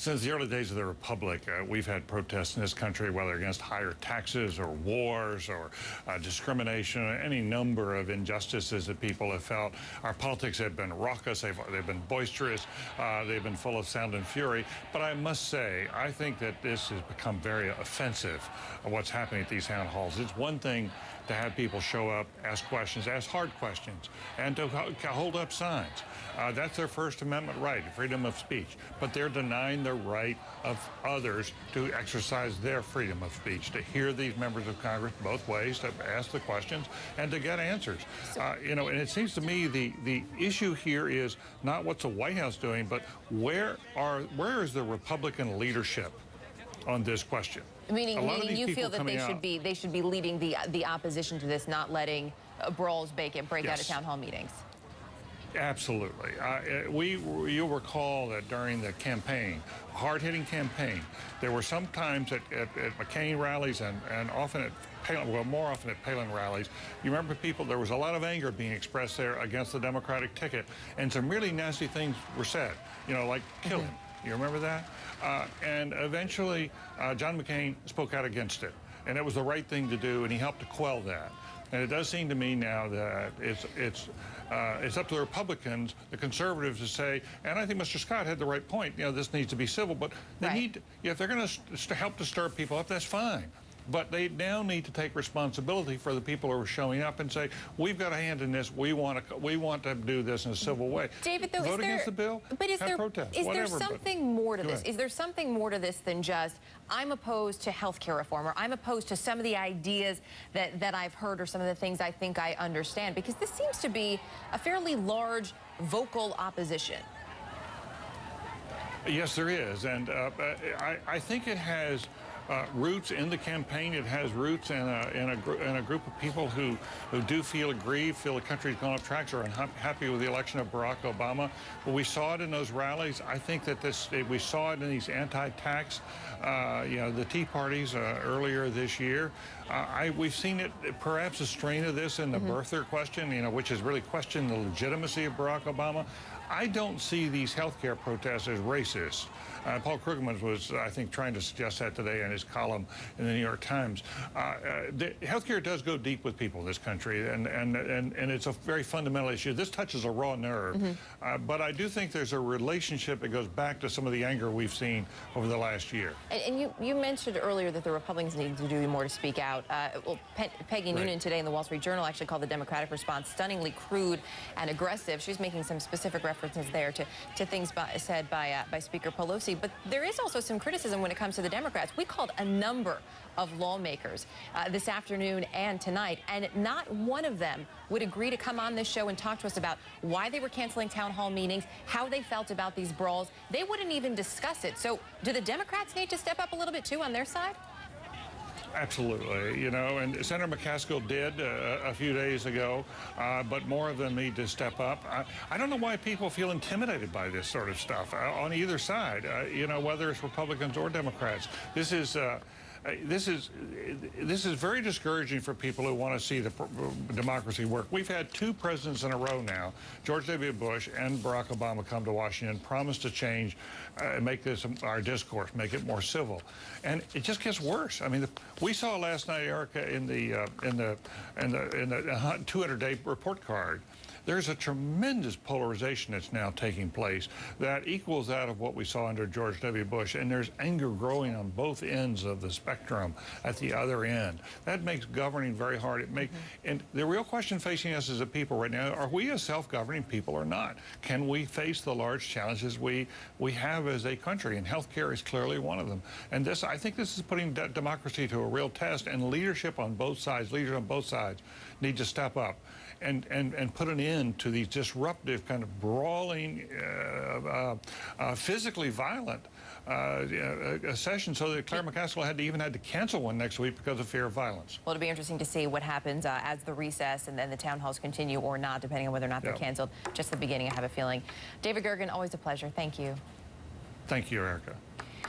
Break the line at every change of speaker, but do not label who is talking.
Since the early days of the Republic, we've had protests in this country, whether against higher taxes or wars or discrimination, or any number of injustices that people have felt. Our politics have been raucous, they've been boisterous, they've been full of sound and fury. But I must say, I think that this has become very offensive, what's happening at these town halls. It's one thing to have people show up, ask questions, ask hard questions, and to hold up signs. That's their First Amendment right, freedom of speech. But they're denying the right of others to exercise their freedom of speech, to hear these members of Congress both ways, to ask the questions, and to get answers. And it seems to me the issue here is not what's the White House doing, but where is the Republican leadership on this question?
Meaning you feel that they should be leading the opposition to this, not letting brawls break out of town hall meetings. Absolutely.
You'll recall that during the campaign, hard-hitting campaign, there were some times at McCain rallies and often at Palin, well, more often at Palin rallies, you remember there was a lot of anger being expressed there against the Democratic ticket, and some really nasty things were said, like kill him. You remember that? And eventually, John McCain spoke out against it. And it was the right thing to do, and he helped to quell that. And it does seem to me now that it's up to the Republicans, the conservatives, to say, and I think Mr. Scott had the right point, this needs to be civil, but they need, if they're going to help to stir people up, that's fine. But they now need to take responsibility for the people who are showing up and say, we've got a hand in this. We want to do this in a civil way.
David, though,
vote against the bill.
But is there something more to this?
Ahead.
Is there something more to this than just I'm opposed to health care reform, or I'm opposed to some of the ideas that I've heard, or some of the things I think I understand? Because this seems to be a fairly large vocal opposition.
Yes, there is, and I think it has roots in the campaign. It has roots in a group of people who do feel aggrieved, feel the country's gone off tracks, or unhappy with the election of Barack Obama. But we saw it in those rallies. I think that we saw it in these anti-tax, the Tea Parties earlier this year. We've seen it, perhaps a strain of this in the birther question, which has really questioned the legitimacy of Barack Obama. I don't see these health care protests as racist. Paul Krugman was, I think, trying to suggest that today in his column in the New York Times. Health care does go deep with people in this country, and it's a very fundamental issue. This touches a raw nerve. But I do think there's a relationship that goes back to some of the anger we've seen over the last year.
And you mentioned earlier that the Republicans need to do more to speak out. Peggy Noonan today in the Wall Street Journal actually called the Democratic response stunningly crude and aggressive. She's making some specific references there to things said by Speaker Pelosi. But there is also some criticism when it comes to the Democrats. We called a number of lawmakers this afternoon and tonight, and not one of them would agree to come on this show and talk to us about why they were canceling town hall meetings, how they felt about these brawls. They wouldn't even discuss it. So do the Democrats need to step up a little bit, too, on their side?
Absolutely, and Senator McCaskill did a few days ago, but more of them need to step up. I don't know why people feel intimidated by this sort of stuff on either side, whether it's Republicans or Democrats. This is very discouraging for people who want to see the democracy work. We've had two presidents in a row now, George W. Bush and Barack Obama, come to Washington, promise to change, make this our discourse, make it more civil, and it just gets worse. I mean, we saw last night, Erica, in the 200-day report card. There's a tremendous polarization that's now taking place that equals that of what we saw under George W. Bush, and there's anger growing on both ends of the spectrum at the other end. That makes governing very hard. And the real question facing us as a people right now, are we a self-governing people or not? Can we face the large challenges we have as a country? And healthcare is clearly one of them. And I think this is putting democracy to a real test, and leaders on both sides need to step up and put an end to these disruptive, kind of brawling, physically violent sessions, so that Claire McCaskill had to cancel one next week because of fear of violence.
Well, it'll be interesting to see what happens as the recess and then the town halls continue or not, depending on whether or not they're canceled. Just the beginning, I have a feeling. David Gergen, always a pleasure. Thank you.
Thank you, Erica.